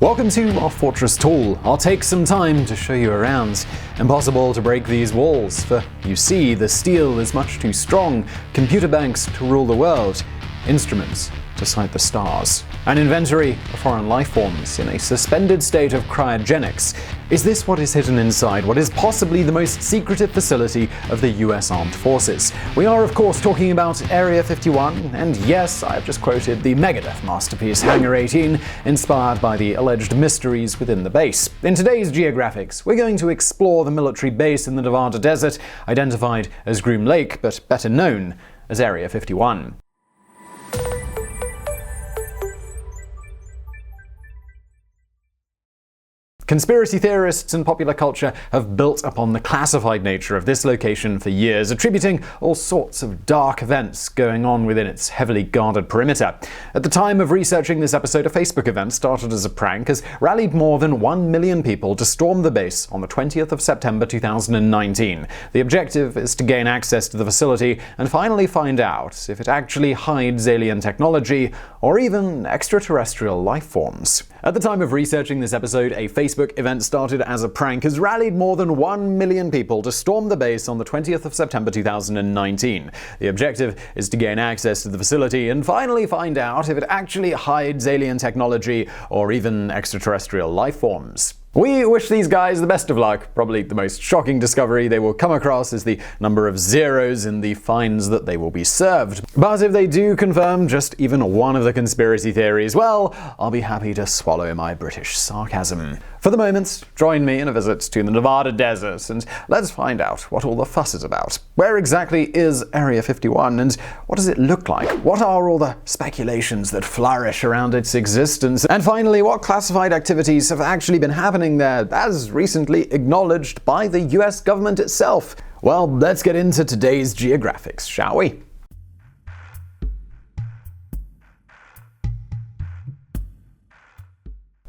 Welcome to our fortress tool. I'll take some time to show you around. Impossible to break these walls, for you see, the steel is much too strong. Computer banks to rule the world. Instruments to sight the stars. An inventory of foreign life forms in a suspended state of cryogenics. Is this what is hidden inside what is possibly the most secretive facility of the US Armed Forces? We are, of course, talking about Area 51, and yes, I've just quoted the Megadeth masterpiece Hangar 18, inspired by the alleged mysteries within the base. In today's Geographics, we're going to explore the military base in the Nevada desert, identified as Groom Lake, but better known as Area 51. Conspiracy theorists and popular culture have built upon the classified nature of this location for years, attributing all sorts of dark events going on within its heavily guarded perimeter. At the time of researching this episode, a Facebook event started as a prank has rallied more than 1 million people to storm the base on the 20th of September 2019. The objective is to gain access to the facility and finally find out if it actually hides alien technology or even extraterrestrial life forms. At the time of researching this episode, a Facebook event started as a prank has rallied more than 1 million people to storm the base on the 20th of September 2019. The objective is to gain access to the facility and finally find out if it actually hides alien technology or even extraterrestrial life forms. We wish these guys the best of luck. Probably the most shocking discovery they will come across is the number of zeros in the fines that they will be served. But if they do confirm just even one of the conspiracy theories, well, I'll be happy to swallow my British sarcasm. For the moment, join me in a visit to the Nevada desert, and let's find out what all the fuss is about. Where exactly is Area 51, and what does it look like? What are all the speculations that flourish around its existence? And finally, what classified activities have actually been happening there, as recently acknowledged by the US government itself? Well, let's get into today's Geographics, shall we?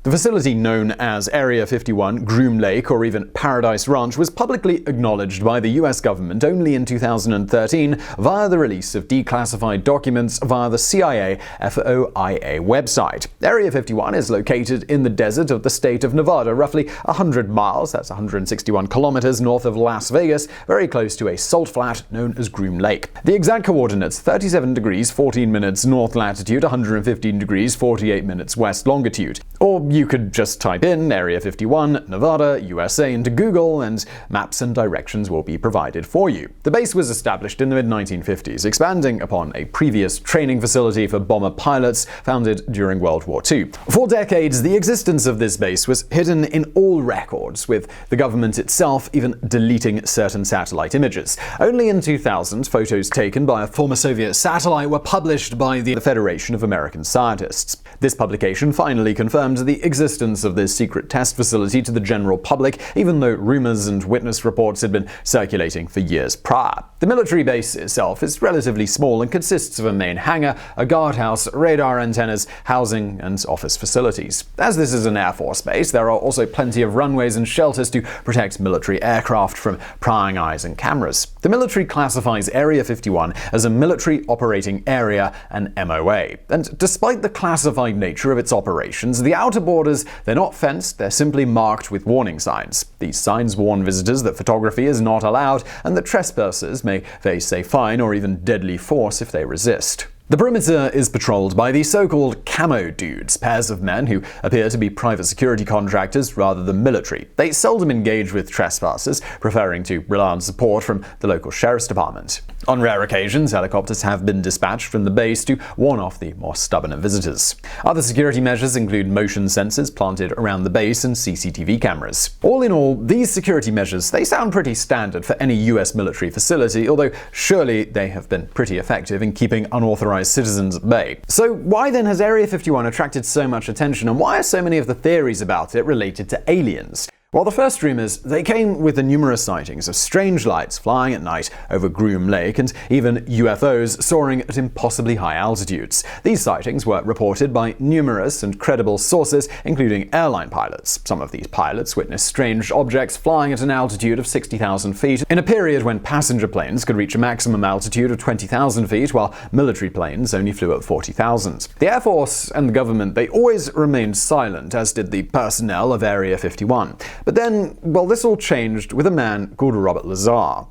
The facility known as Area 51, Groom Lake, or even Paradise Ranch, was publicly acknowledged by the US government only in 2013 via the release of declassified documents via the CIA FOIA website. Area 51 is located in the desert of the state of Nevada, roughly 100 miles, that's 161 kilometers north of Las Vegas, very close to a salt flat known as Groom Lake. The exact coordinates: 37 degrees 14 minutes north latitude, 115 degrees 48 minutes west longitude. Or you could just type in Area 51, Nevada, USA into Google, and maps and directions will be provided for you. The base was established in the mid-1950s, expanding upon a previous training facility for bomber pilots founded during World War II. For decades, the existence of this base was hidden in all records, with the government itself even deleting certain satellite images. Only in 2000, photos taken by a former Soviet satellite were published by the Federation of American Scientists. This publication finally confirmed the existence of this secret test facility to the general public, even though rumors and witness reports had been circulating for years prior. The military base itself is relatively small and consists of a main hangar, a guardhouse, radar antennas, housing, and office facilities. As this is an Air Force base, there are also plenty of runways and shelters to protect military aircraft from prying eyes and cameras. The military classifies Area 51 as a military operating area, an MOA. And despite the classified nature of its operations, the outer borders, they're not fenced, they're simply marked with warning signs. These signs warn visitors that photography is not allowed and that trespassers may face a fine or even deadly force if they resist. The perimeter is patrolled by the so-called camo dudes, pairs of men who appear to be private security contractors rather than military. They seldom engage with trespassers, preferring to rely on support from the local sheriff's department. On rare occasions, helicopters have been dispatched from the base to warn off the more stubborn visitors. Other security measures include motion sensors planted around the base and CCTV cameras. All in all, these security measures, they sound pretty standard for any US military facility, although surely they have been pretty effective in keeping unauthorized citizens at bay. So why then has Area 51 attracted so much attention, and why are so many of the theories about it related to aliens? While the first rumors, they came with the numerous sightings of strange lights flying at night over Groom Lake and even UFOs soaring at impossibly high altitudes. These sightings were reported by numerous and credible sources, including airline pilots. Some of these pilots witnessed strange objects flying at an altitude of 60,000 feet in a period when passenger planes could reach a maximum altitude of 20,000 feet, while military planes only flew at 40,000. The Air Force and the government, they always remained silent, as did the personnel of Area 51. But then, well, this all changed with a man called Robert Lazar.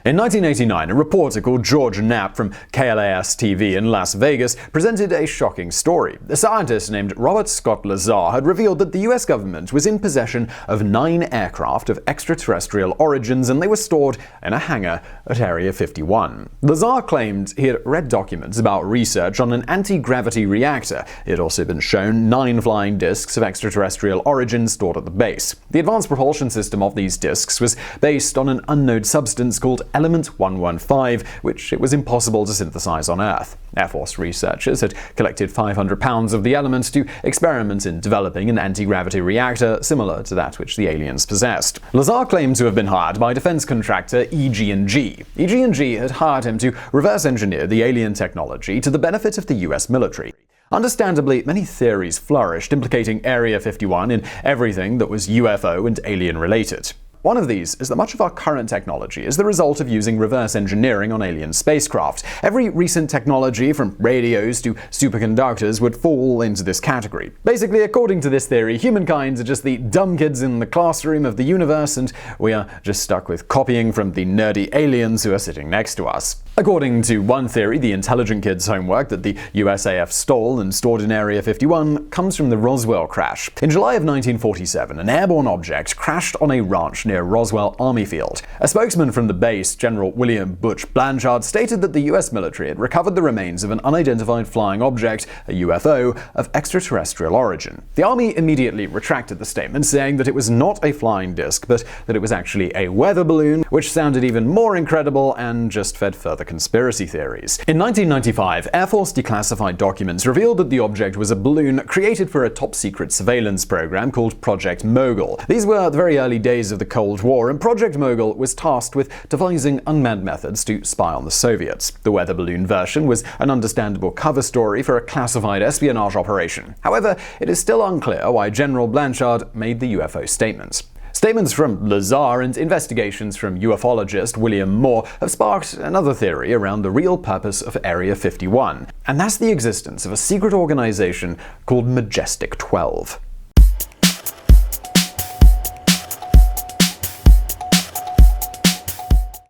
In 1989, a reporter called George Knapp from KLAS-TV in Las Vegas presented a shocking story. A scientist named Robert Scott Lazar had revealed that the US government was in possession of 9 aircraft of extraterrestrial origins, and they were stored in a hangar at Area 51. Lazar claimed he had read documents about research on an anti-gravity reactor. He had also been shown 9 flying discs of extraterrestrial origin stored at the base. The advanced propulsion system of these discs was based on an unknown substance called Element 115, which it was impossible to synthesize on Earth. Air Force researchers had collected 500 pounds of the element to experiment in developing an anti-gravity reactor similar to that which the aliens possessed. Lazar claimed to have been hired by defense contractor EG&G. EG&G had hired him to reverse engineer the alien technology to the benefit of the US military. Understandably, many theories flourished implicating Area 51 in everything that was UFO and alien related. One of these is that much of our current technology is the result of using reverse engineering on alien spacecraft. Every recent technology, from radios to superconductors, would fall into this category. Basically, according to this theory, humankind are just the dumb kids in the classroom of the universe, and we are just stuck with copying from the nerdy aliens who are sitting next to us. According to one theory, the intelligent kids' homework that the USAF stole and stored in Area 51 comes from the Roswell crash. In July of 1947, an airborne object crashed on a ranch near Roswell Army Field. A spokesman from the base, General William Butch Blanchard, stated that the US military had recovered the remains of an unidentified flying object, a UFO, of extraterrestrial origin. The Army immediately retracted the statement, saying that it was not a flying disc, but that it was actually a weather balloon, which sounded even more incredible and just fed further conspiracy theories. In 1995, Air Force declassified documents revealed that the object was a balloon created for a top-secret surveillance program called Project Mogul. These were the very early days of the Cold War, and Project Mogul was tasked with devising unmanned methods to spy on the Soviets. The weather balloon version was an understandable cover story for a classified espionage operation. However, it is still unclear why General Blanchard made the UFO statements. Statements from Lazar and investigations from ufologist William Moore have sparked another theory around the real purpose of Area 51, and that's the existence of a secret organization called Majestic 12.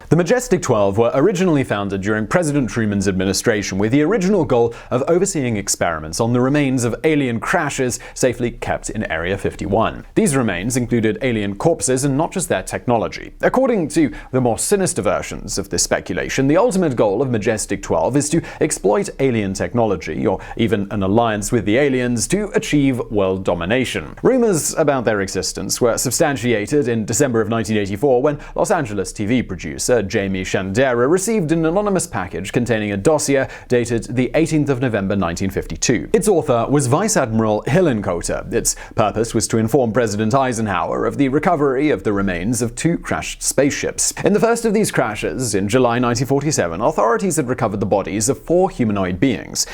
The Majestic 12 were originally founded during President Truman's administration with the original goal of overseeing experiments on the remains of alien crashes safely kept in Area 51. These remains included alien corpses and not just their technology. According to the more sinister versions of this speculation, the ultimate goal of Majestic 12 is to exploit alien technology, or even an alliance with the aliens, to achieve world domination. Rumors about their existence were substantiated in December of 1984 when Los Angeles TV producer Jamie Shandera received an anonymous package containing a dossier dated the 18th of November 1952. Its author was Vice Admiral Hillenkoetter. Its purpose was to inform President Eisenhower of the recovery of the remains of 2 crashed spaceships. In the first of these crashes, in July 1947, authorities had recovered the bodies of 4 humanoid beings.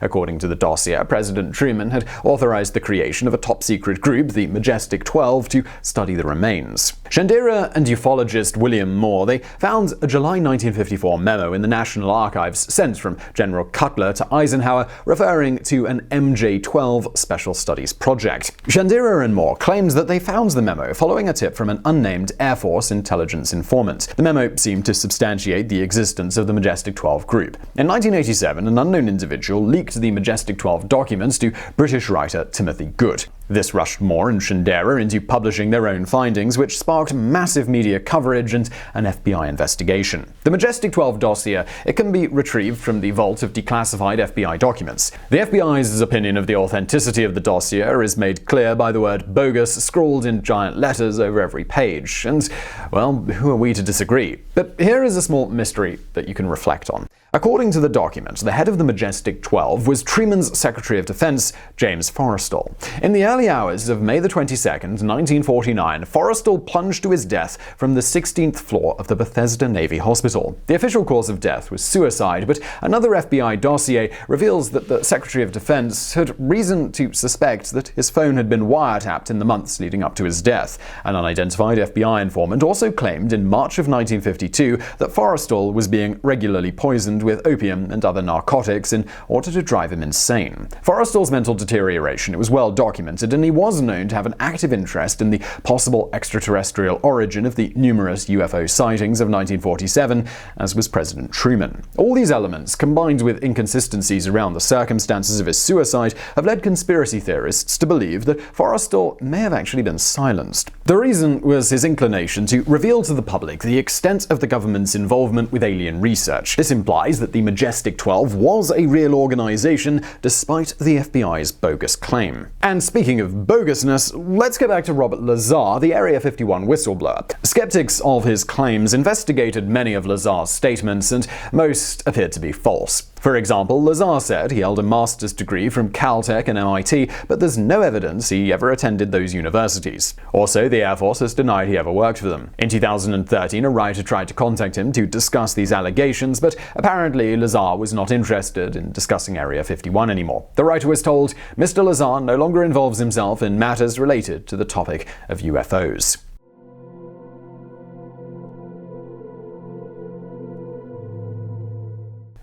According to the dossier, President Truman had authorized the creation of a top-secret group, the Majestic 12, to study the remains. Shandera and ufologist William Moore, they found a July 1954 memo in the National Archives sent from General Cutler to Eisenhower referring to an MJ-12 Special Studies project. Shandera and Moore claimed that they found the memo following a tip from an unnamed Air Force intelligence informant. The memo seemed to substantiate the existence of the Majestic 12 group. In 1987, an unknown individual leaked the Majestic 12 documents to British writer Timothy Good. This rushed Moore and Shindera into publishing their own findings, which sparked massive media coverage and an FBI investigation. The Majestic 12 dossier, it can be retrieved from the vault of declassified FBI documents. The FBI's opinion of the authenticity of the dossier is made clear by the word bogus scrawled in giant letters over every page. And, well, who are we to disagree? But here is a small mystery that you can reflect on. According to the document, the head of the Majestic 12 was Truman's Secretary of Defense, James Forrestal. In the early hours of May 22, 1949, Forrestal plunged to his death from the 16th floor of the Bethesda Navy Hospital. The official cause of death was suicide, but another FBI dossier reveals that the Secretary of Defense had reason to suspect that his phone had been wiretapped in the months leading up to his death. An unidentified FBI informant also claimed in March of 1952 that Forrestal was being regularly poisoned with opium and other narcotics in order to drive him insane. Forrestal's mental deterioration, it was well documented, and he was known to have an active interest in the possible extraterrestrial origin of the numerous UFO sightings of 1947, as was President Truman. All these elements, combined with inconsistencies around the circumstances of his suicide, have led conspiracy theorists to believe that Forrestal may have actually been silenced. The reason was his inclination to reveal to the public the extent of the government's involvement with alien research. This implies that the Majestic 12 was a real organization, despite the FBI's bogus claim. And speaking of bogusness, let's go back to Robert Lazar, the Area 51 whistleblower. Skeptics of his claims investigated many of Lazar's statements, and most appeared to be false. For example, Lazar said he held a master's degree from Caltech and MIT, but there's no evidence he ever attended those universities. Also, the Air Force has denied he ever worked for them. In 2013, a writer tried to contact him to discuss these allegations, but apparently Lazar was not interested in discussing Area 51 anymore. The writer was told, "Mr. Lazar no longer involves himself in matters related to the topic of UFOs."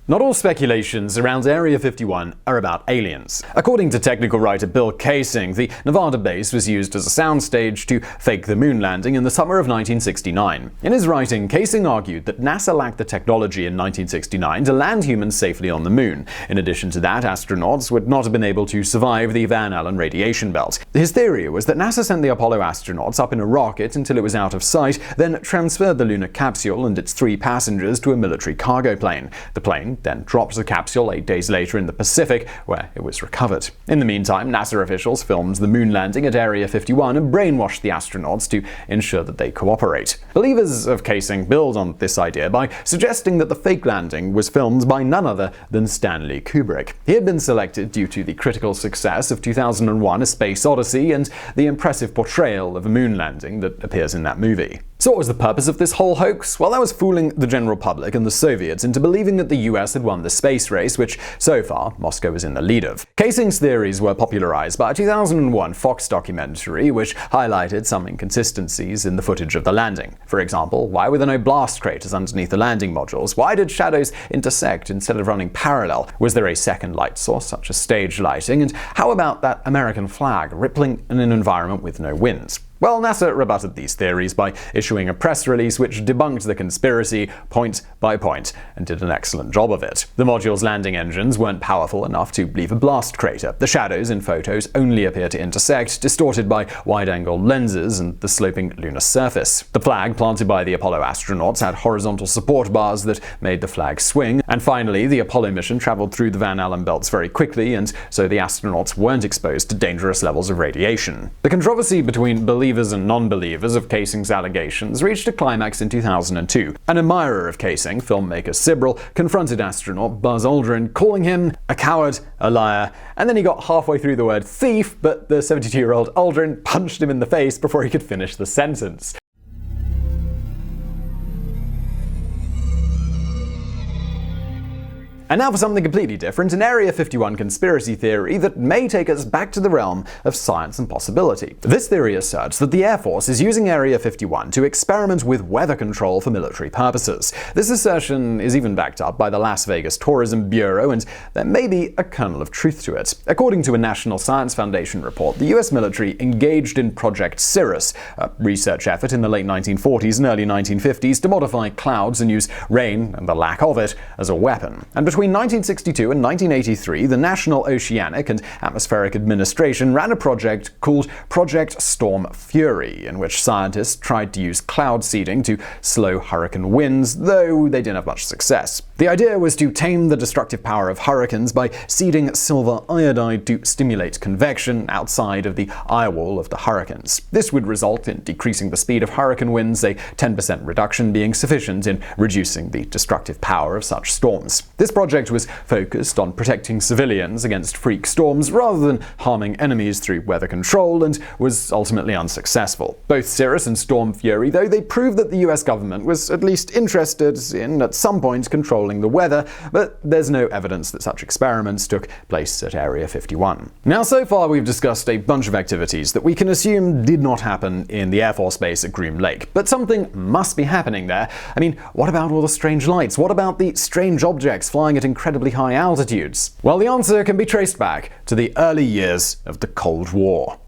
Not all speculations around Area 51 are about aliens. According to technical writer Bill Kaysing, the Nevada base was used as a soundstage to fake the moon landing in the summer of 1969. In his writing, Kaysing argued that NASA lacked the technology in 1969 to land humans safely on the moon. In addition to that, astronauts would not have been able to survive the Van Allen radiation belt. His theory was that NASA sent the Apollo astronauts up in a rocket until it was out of sight, then transferred the lunar capsule and its 3 passengers to a military cargo plane. The plane then dropped the capsule 8 days later in the Pacific, where it was recovered. In the meantime, NASA officials filmed the moon landing at Area 51 and brainwashed the astronauts to ensure that they cooperate. Believers of Kaysing build on this idea by suggesting that the fake landing was filmed by none other than Stanley Kubrick. He had been selected due to the critical success of 2001: A Space Odyssey and the impressive portrayal of a moon landing that appears in that movie. So what was the purpose of this whole hoax? Well, that was fooling the general public and the Soviets into believing that the US had won the space race, which, so far, Moscow was in the lead of. Kaysing's theories were popularized by a 2001 Fox documentary, which highlighted some inconsistencies in the footage of the landing. For example, why were there no blast craters underneath the landing modules? Why did shadows intersect instead of running parallel? Was there a second light source, such as stage lighting? And how about that American flag rippling in an environment with no wind? Well, NASA rebutted these theories by issuing a press release which debunked the conspiracy point by point and did an excellent job of it. The module's landing engines weren't powerful enough to leave a blast crater. The shadows in photos only appear to intersect, distorted by wide-angle lenses and the sloping lunar surface. The flag planted by the Apollo astronauts had horizontal support bars that made the flag swing. And finally, the Apollo mission traveled through the Van Allen belts very quickly, and so the astronauts weren't exposed to dangerous levels of radiation. The controversy between believers and non-believers of Kaysing's allegations reached a climax in 2002. An admirer of Kaysing, filmmaker Sibrel, confronted astronaut Buzz Aldrin, calling him a coward, a liar, and then he got halfway through the word thief, but the 72-year-old Aldrin punched him in the face before he could finish the sentence. And now for something completely different, an Area 51 conspiracy theory that may take us back to the realm of science and possibility. This theory asserts that the Air Force is using Area 51 to experiment with weather control for military purposes. This assertion is even backed up by the Las Vegas Tourism Bureau, and there may be a kernel of truth to it. According to a National Science Foundation report, the US military engaged in Project Cirrus, a research effort in the late 1940s and early 1950s to modify clouds and use rain and the lack of it as a weapon. And Between 1962 and 1983, the National Oceanic and Atmospheric Administration ran a project called Project Storm Fury, in which scientists tried to use cloud seeding to slow hurricane winds, though they didn't have much success. The idea was to tame the destructive power of hurricanes by seeding silver iodide to stimulate convection outside of the eye wall of the hurricanes. This would result in decreasing the speed of hurricane winds, a 10% reduction being sufficient in reducing the destructive power of such storms. This project was focused on protecting civilians against freak storms rather than harming enemies through weather control, and was ultimately unsuccessful. Both Cirrus and Storm Fury, though, they proved that the US government was at least interested in, at some point, controlling the weather, but there's no evidence that such experiments took place at Area 51. Now, so far we've discussed a bunch of activities that we can assume did not happen in the Air Force Base at Groom Lake, but something must be happening there. I mean, what about all the strange lights? What about the strange objects flying at incredibly high altitudes? Well, the answer can be traced back to the early years of the Cold War.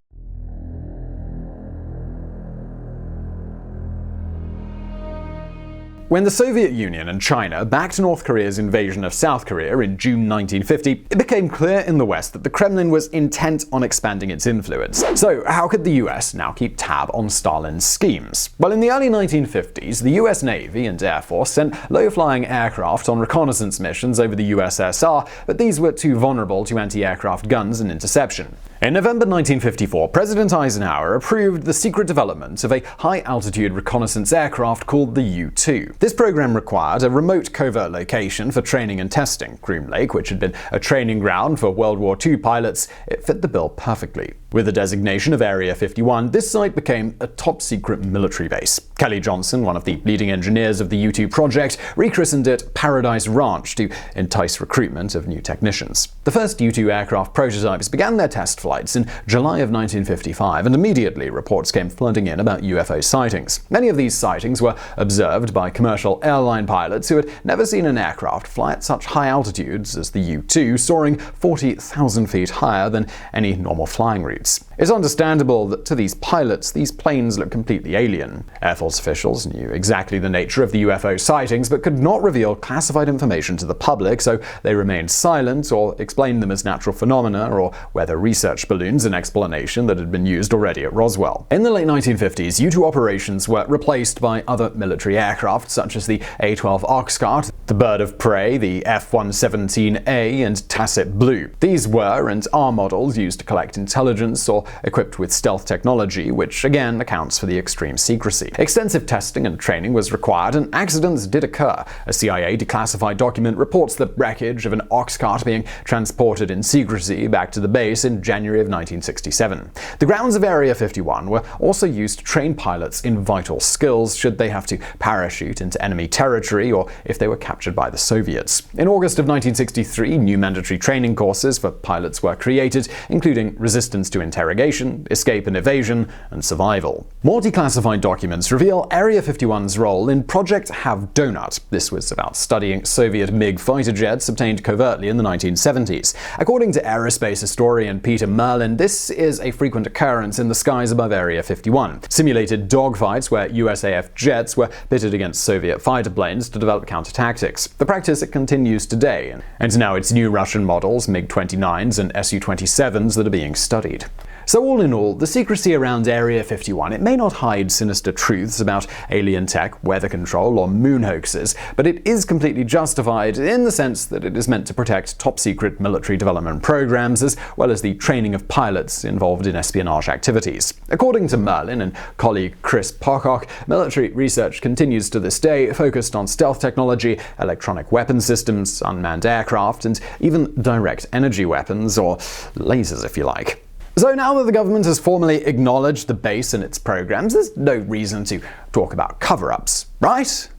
When the Soviet Union and China backed North Korea's invasion of South Korea in June 1950, it became clear in the West that the Kremlin was intent on expanding its influence. So, how could the US now keep tab on Stalin's schemes? Well, in the early 1950s, the US Navy and Air Force sent low-flying aircraft on reconnaissance missions over the USSR, but these were too vulnerable to anti-aircraft guns and interception. In November 1954, President Eisenhower approved the secret development of a high-altitude reconnaissance aircraft called the U-2. This program required a remote covert location for training and testing. Groom Lake, which had been a training ground for World War II pilots, it fit the bill perfectly. With the designation of Area 51, this site became a top-secret military base. Kelly Johnson, one of the leading engineers of the U-2 project, rechristened it Paradise Ranch to entice recruitment of new technicians. The first U-2 aircraft prototypes began their test flights in July of 1955, and immediately reports came flooding in about UFO sightings. Many of these sightings were observed by commercial airline pilots who had never seen an aircraft fly at such high altitudes as the U-2, soaring 40,000 feet higher than any normal flying route. It's understandable that to these pilots, these planes look completely alien. Air Force officials knew exactly the nature of the UFO sightings, but could not reveal classified information to the public, so they remained silent or explained them as natural phenomena or weather research balloons, an explanation that had been used already at Roswell. In the late 1950s, U-2 operations were replaced by other military aircraft, such as the A-12 Oxcart, the Bird of Prey, the F-117A, and Tacit Blue. These were and are models used to collect intelligence or equipped with stealth technology, which again accounts for the extreme secrecy. Extensive testing and training was required, and accidents did occur. A CIA declassified document reports the wreckage of an Oxcart being transported in secrecy back to the base in January of 1967. The grounds of Area 51 were also used to train pilots in vital skills should they have to parachute into enemy territory or if they were captured by the Soviets. In August of 1963, new mandatory training courses for pilots were created, including resistance to interrogation, escape and evasion, and survival. More declassified documents reveal Area 51's role in Project Have Donut. This was about studying Soviet MiG fighter jets obtained covertly in the 1970s. According to aerospace historian Peter Merlin, this is a frequent occurrence in the skies above Area 51. Simulated dogfights where USAF jets were pitted against Soviet fighter planes to develop counter-tactics. The practice it continues today, and now it's new Russian models, MiG-29s and Su-27s, that are being studied. So all in all, the secrecy around Area 51, it may not hide sinister truths about alien tech, weather control, or moon hoaxes, but it is completely justified in the sense that it is meant to protect top-secret military development programs as well as the training of pilots involved in espionage activities. According to Merlin and colleague Chris Pocock, military research continues to this day, focused on stealth technology, electronic weapon systems, unmanned aircraft, and even direct energy weapons, or lasers if you like. So now that the government has formally acknowledged the base and its programs, there's no reason to talk about cover-ups, right?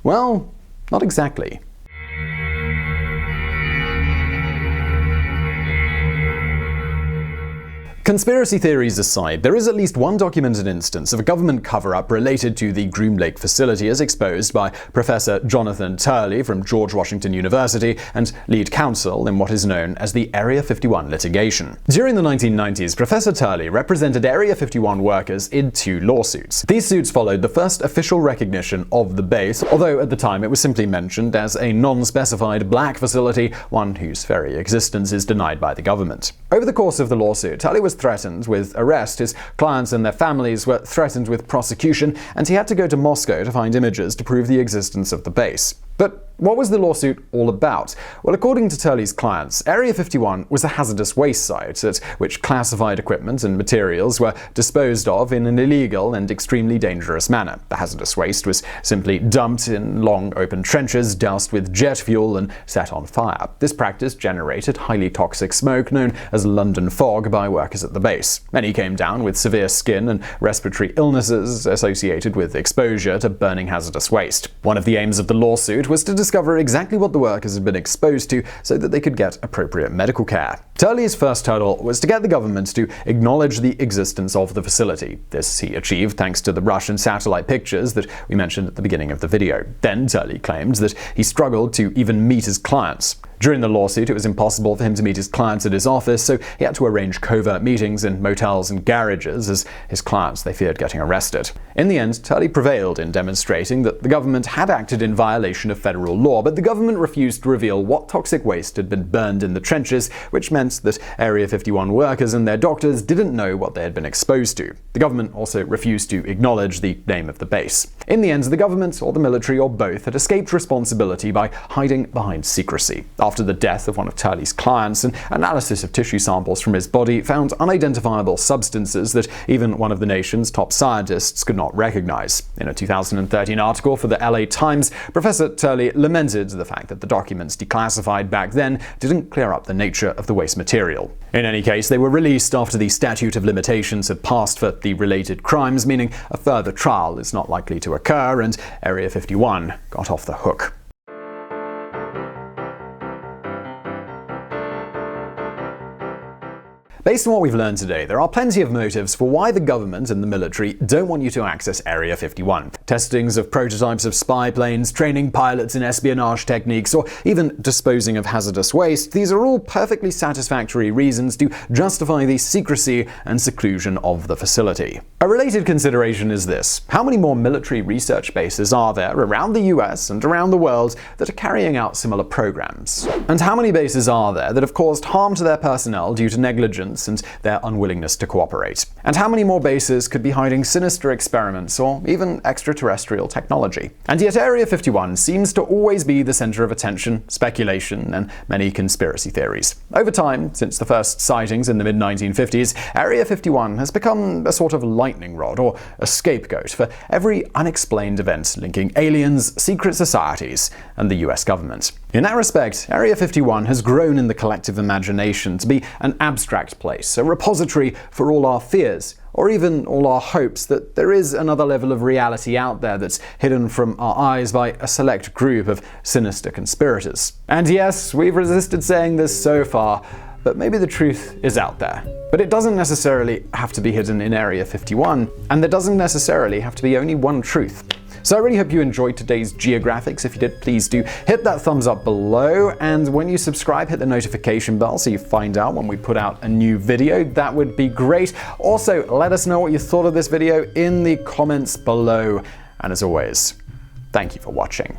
Well, not exactly. Conspiracy theories aside, there is at least one documented instance of a government cover-up related to the Groom Lake facility as exposed by Professor Jonathan Turley from George Washington University and lead counsel in what is known as the Area 51 litigation. During the 1990s, Professor Turley represented Area 51 workers in 2 lawsuits. These suits followed the first official recognition of the base, although at the time it was simply mentioned as a non-specified black facility, one whose very existence is denied by the government. Over the course of the lawsuit, Turley was threatened with arrest, his clients and their families were threatened with prosecution, and he had to go to Moscow to find images to prove the existence of the base. But what was the lawsuit all about? Well, according to Turley's clients, Area 51 was a hazardous waste site at which classified equipment and materials were disposed of in an illegal and extremely dangerous manner. The hazardous waste was simply dumped in long open trenches, doused with jet fuel, and set on fire. This practice generated highly toxic smoke known as London fog by workers at the base. Many came down with severe skin and respiratory illnesses associated with exposure to burning hazardous waste. One of the aims of the lawsuit was to discover exactly what the workers had been exposed to so that they could get appropriate medical care. Turley's first hurdle was to get the government to acknowledge the existence of the facility. This he achieved thanks to the Russian satellite pictures that we mentioned at the beginning of the video. Then Turley claimed that he struggled to even meet his clients. During the lawsuit, it was impossible for him to meet his clients at his office, so he had to arrange covert meetings in motels and garages, as his clients they feared getting arrested. In the end, Turley prevailed in demonstrating that the government had acted in violation of federal law, but the government refused to reveal what toxic waste had been burned in the trenches, which meant that Area 51 workers and their doctors didn't know what they had been exposed to. The government also refused to acknowledge the name of the base. In the end, the government, or the military, or both, had escaped responsibility by hiding behind secrecy. After the death of one of Turley's clients, an analysis of tissue samples from his body found unidentifiable substances that even one of the nation's top scientists could not recognize. In a 2013 article for the LA Times, Professor Turley lamented the fact that the documents declassified back then didn't clear up the nature of the waste material. In any case, they were released after the statute of limitations had passed for the related crimes, meaning a further trial is not likely to occur, and Area 51 got off the hook. Based on what we've learned today, there are plenty of motives for why the government and the military don't want you to access Area 51. Testings of prototypes of spy planes, training pilots in espionage techniques, or even disposing of hazardous waste, these are all perfectly satisfactory reasons to justify the secrecy and seclusion of the facility. A related consideration is this: how many more military research bases are there around the US and around the world that are carrying out similar programs? And how many bases are there that have caused harm to their personnel due to negligence and their unwillingness to cooperate? And how many more bases could be hiding sinister experiments or even extraterrestrial technology? And yet Area 51 seems to always be the center of attention, speculation, and many conspiracy theories. Over time, since the first sightings in the mid-1950s, Area 51 has become a sort of lightning rod or a scapegoat for every unexplained event linking aliens, secret societies, and the US government. In that respect, Area 51 has grown in the collective imagination to be an abstract place, a repository for all our fears, or even all our hopes that there is another level of reality out there that's hidden from our eyes by a select group of sinister conspirators. And yes, we've resisted saying this so far, but maybe the truth is out there. But it doesn't necessarily have to be hidden in Area 51, and there doesn't necessarily have to be only one truth. So I really hope you enjoyed today's Geographics. If you did, please do hit that thumbs up below, and when you subscribe, hit the notification bell so you find out when we put out a new video. That would be great. Also, let us know what you thought of this video in the comments below. And as always, thank you for watching.